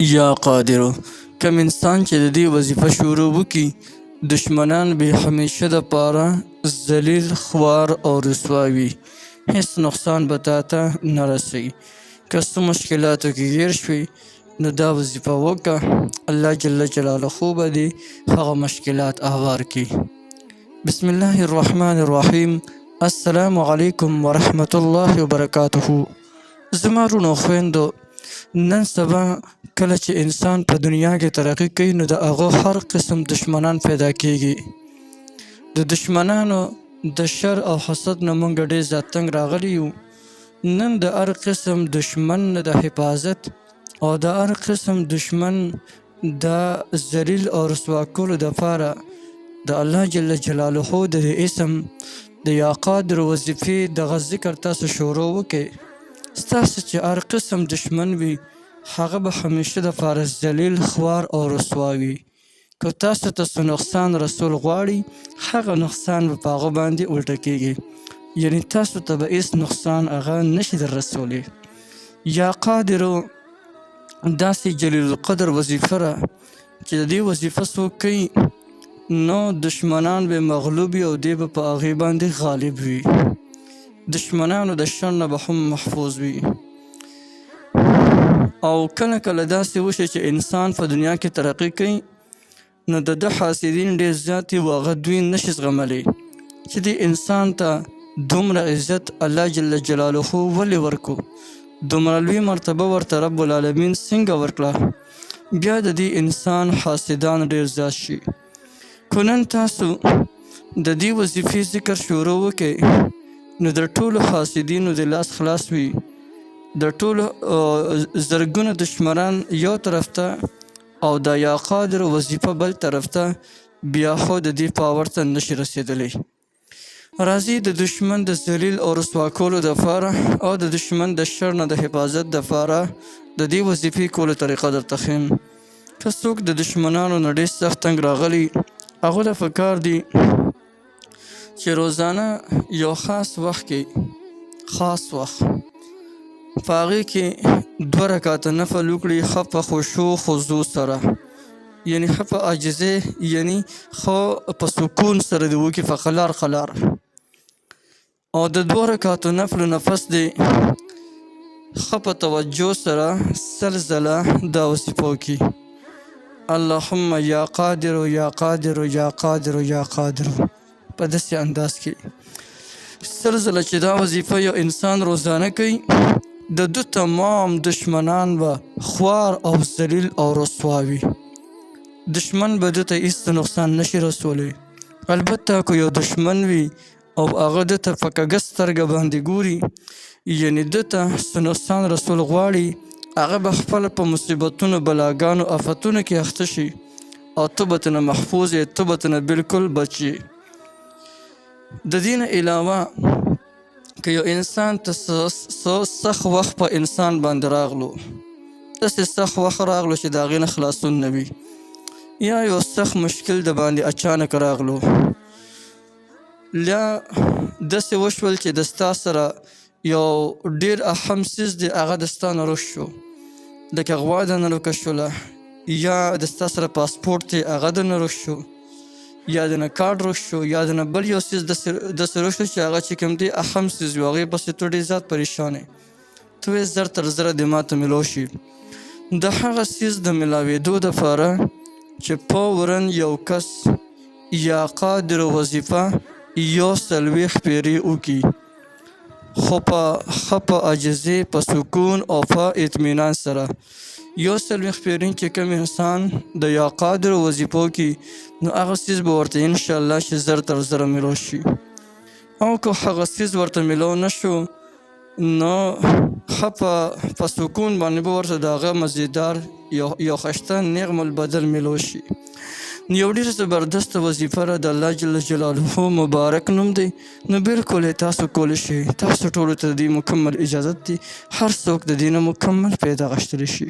یا قادرو کم انسان چې د دې وظیفه شروع وکړي دشمنان به همیشه دپاره ذلیل خوار او رسوا وي، هیڅ نقصان به تا ته نه رسوي. که څه مشکلاتو کې ګیر شوې نو دا وظیفه وکړه، الله جل جلاله به دې هغه مشکلات هوار کړي. بسم الله الرحمن الرحیم. السلام علیکم ورحمة الله وبرکاته. زما وروڼو خویندو، نن سبا کله چې انسان په دنیا کې ترقي کوي نو د هغه هر قسم دشمنان پیدا کیږي. د دشمنانو د شر او حسد نه موږ ډېر زیات تنګ راغلي یو. نن د هر قسم دشمن نه د حفاظت او د هر قسم دشمن د ذلیل او رسوا کولو دپاره د الله جل جلاله د اسم د یا قادر وظیفې دغه ذکر تاسو شروع وکړئ. ستاسو چې هر قسم دشمن وي هغه به همیشه دپاره ذلیل خوار او رسوا وي. که تاسو ته څه نقصان رسول غواړي هغه نقصان به په هغه باندې الټه کیږي، یعنی تاسو ته به هېڅ نقصان هغه نشي در رسولی. یا قادرو داسې جلیل القدر وظیفه ده چې د دې وظیفه څوک کوي نو دشمنان به مغلوب وي او دی به په هغې باندې غالب وي، دشمنانو د شر نه به هم محفوظ وي. او کله کله داسې وشي چې انسان په دنیا کې ترقي کوي نو د ده حاسدین ډېر زیات وي او هغه دوی نشي زغملی چې دې انسان ته دومره عزت الله جل جلاله ولې ورکو، دومره لوی مرتبه ورته رب العالمین څنګه ورکړه. بیا د دې انسان حاسدان ډېر زیات شي. که نن تاسو د دې وظیفې ذکر شروع وکړئ نو د ټولو حاسدینو د لاس خلاص وي، د ټولو زرګونو دشمنان یو طرف ته او د یا قادر وظیفه بل طرف ته، بیا خو د دې پاور ته نشي رسېدلی. راځي د دشمن د ذلیل او رسوا کولو دپاره او د دشمن د شر نه د حفاظت دپاره د دې وظیفې کولو طریقه درته ښیم. که څوک د دشمنانو نه ډېر سخت تنګ راغلی هغو ته پکار دي چې روزانه یو خاص وخت کې په هغې کې 2 رکعته نفل وکړي، ښه په خشوع خضوع سره، یعنی ښه په عاجزۍ، یعنی ښه په سکون سره دې وکړي په قلار. او د 2 رکعتو نفلو نه پس دې ښه په توجه سره 100 ځله دا وظیفه وکړي: اللهم یا قادر یا قادر یا قادر یا قادر، په داسې انداز کې 100 ځله چې دا وظیفه یو انسان روزانه کوي د ده تمام دشمنان به خوار او ذلیل او رسوا وي، دشمن به ده ته هېڅ نقصان نشي رسولی. البته که یو دشمن وي او هغه ده ته په کږه سترګه باندې ګوري، یعنی ده ته څه نقصان رسول غواړي، هغه به خپله په مصیبتونو بلاګانو آفتونو کې اخته شي او ته به ترنه محفوظ یې، ته به ترنه بلکل بچ یې. د دې نه علاوه که یو انسان ته سخت وخت په انسان باندې راغلو، داسې سخت وخت راغلو چې د هغې نه خلاصون نه وي، یا یو سخت مشکل د باندې اچانک راغلو، یا داسې وشول چې د ستا سره یو ډېر اهم څیز دی هغه د ستا نه رک شو، لکه غوا درنه ورکه شوله، یا د ستا سره پاسپورټ دی هغه درنه رک شو، یا د نه کارډ رک شو، یا د نه بل یو څیز داسې رک شو چې هغه چې کوم دی اهم څیز وي، هغې پسې ته ډېر زیات پریشان یې، ته وایې زر تر زره دې ماته میلاو شي. د هغه څیز د میلاوېدو دپاره چې فوراً یو کس یا قادر وظیفه 140 پیرې وکړي، خو ښه په عاجزۍ، په سکون او په اطمینان سره. 140 پیرې چې کوم انسان د یا قادر وظیفو کې نو هغه څیز به ورته انشاءالله چې زر تر زره میلاو شي. او که هغه څیز ورته میلاو نه شو نو ښه په سکون باندې به ورته د هغه مزیدار یو ښایسته نعم البدل میلاو شي. یو ډېر زبردسته وظیفه ده، د الله جل جلاله مبارک نوم دی، نو بلکل یې تاسو کولی شئ. تاسو ټولو ته د دې مکمل اجازت دی، هر څوک د دې نه مکمل پیدا غشتلی شي.